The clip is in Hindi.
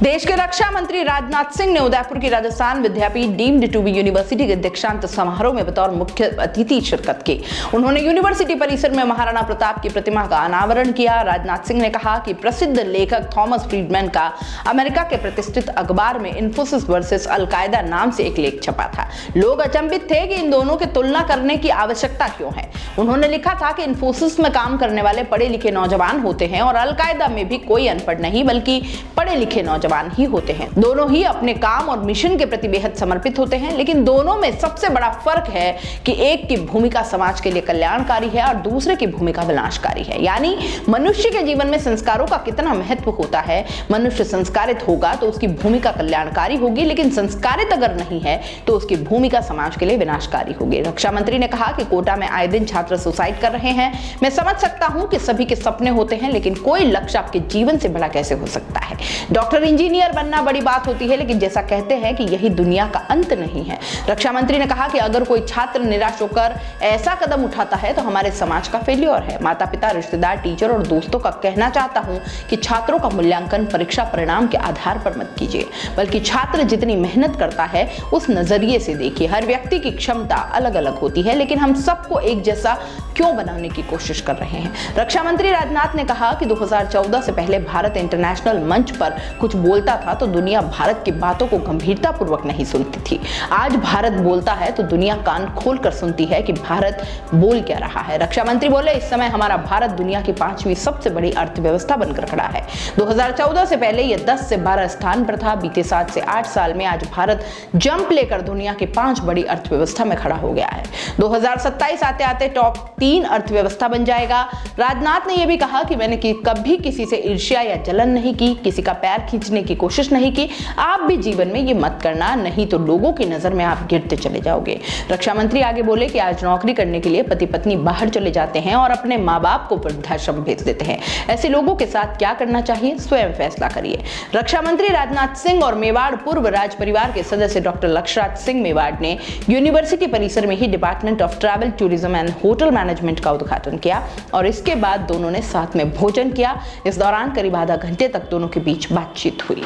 देश के रक्षा मंत्री राजनाथ सिंह ने उदयपुर की राजस्थान विद्यापीठ डीम्ड टू बी यूनिवर्सिटी के दीक्षांत समारोह में बतौर मुख्य अतिथि शिरकत की। उन्होंने यूनिवर्सिटी परिसर में महाराणा प्रताप की प्रतिमा का अनावरण किया। राजनाथ सिंह ने कहा कि प्रसिद्ध लेखक थॉमस फ्रीडमैन का अमेरिका के प्रतिष्ठित अखबार में इन्फोसिस वर्सेस अलकायदा नाम से एक लेख छपा था। लोग अचंभित थे कि इन दोनों की तुलना करने की आवश्यकता क्यों है। उन्होंने लिखा था कि इन्फोसिस में काम करने वाले पढ़े लिखे नौजवान होते हैं और अलकायदा में भी कोई अनपढ़ नहीं बल्कि पढ़े लिखे नौजवान ही होते हैं। दोनों ही अपने काम और मिशन के प्रति बेहद समर्पित होते हैं, लेकिन दोनों में सबसे बड़ा फर्क है कि एक की भूमिका समाज के लिए कल्याणकारी है और दूसरे की भूमिका विनाशकारी है। यानी मनुष्य के जीवन में संस्कारों का कितना महत्व होता है। मनुष्य संस्कारित होगा तो उसकी भूमिका कल्याणकारी होगी, लेकिन संस्कारित अगर नहीं है तो उसकी भूमिका समाज के लिए विनाशकारी होगी। रक्षा मंत्री ने कहा कि कोटा में आए दिन छात्र सुसाइड कर रहे हैं। मैं समझ सकता हूं कि सभी के सपने होते हैं, लेकिन कोई लक्ष्य आपके जीवन से बड़ा कैसे हो सकता है। डॉक्टर इंजीनियर बनना बड़ी बात होती है, लेकिन जैसा कहते हैं कि यही दुनिया का अंत नहीं है। रक्षा मंत्री ने कहा कि अगर कोई छात्र निराश होकर ऐसा कदम उठाता है तो हमारे समाज का फेल्योर है। माता पिता, रिश्तेदार, टीचर और दोस्तों का कहना चाहता हूं कि छात्रों का मूल्यांकन परीक्षा परिणाम के आधार पर मत कीजिए, बल्कि छात्र जितनी मेहनत करता है उस नजरिए से देखिए। हर व्यक्ति की क्षमता अलग अलग होती है, लेकिन हम सबको एक जैसा क्यों बनाने की कोशिश कर रहे हैं। रक्षा मंत्री राजनाथ ने कहा कि 2014 से पहले भारत इंटरनेशनल मंच पर कुछ बोलता था तो दुनिया भारत की बातों को गंभीरतापूर्वक नहीं सुनती थी। आज भारत बोलता है तो दुनिया कान खोलकर सुनती है कि भारत बोल क्या रहा है। रक्षा मंत्री बोले, इस समय हमारा भारत दुनिया की 5वीं सबसे बड़ी अर्थव्यवस्था बनकर खड़ा है। 2014 से पहले यह 10 से 12 स्थान पर था। बीते 7 से 8 साल में आज भारत जंप लेकर दुनिया की 5 बड़ी अर्थव्यवस्था में खड़ा हो गया है। 2027 आते आते टॉप 3 अर्थव्यवस्था बन जाएगा। राजनाथ ने यह भी कहा कि मैंने कभी किसी से ईर्ष्या या जलन नहीं की, किसी का पैर खींचने की कोशिश नहीं की। आप भी जीवन में ये मत करना, नहीं तो लोगों की नजर में आप गिरते चले जाओगे। रक्षा मंत्री आगे बोले कि आज नौकरी करने के लिए पति पत्नी बाहर चले जाते हैं और अपने माँ बाप को वृद्धाश्रम भेज देते हैं। ऐसे लोगों के साथ क्या करना चाहिए, स्वयं फैसला करिए। रक्षा मंत्री राजनाथ सिंह और मेवाड़ पूर्व राज परिवार के सदस्य डॉक्टर लक्षराज सिंह मेवाड़ ने यूनिवर्सिटी परिसर में ही department of travel, tourism and hotel management का उद्घाटन किया और इसके बाद दोनों ने साथ में भोजन किया। इस दौरान करीब आधा घंटे तक दोनों के बीच बातचीत हुई।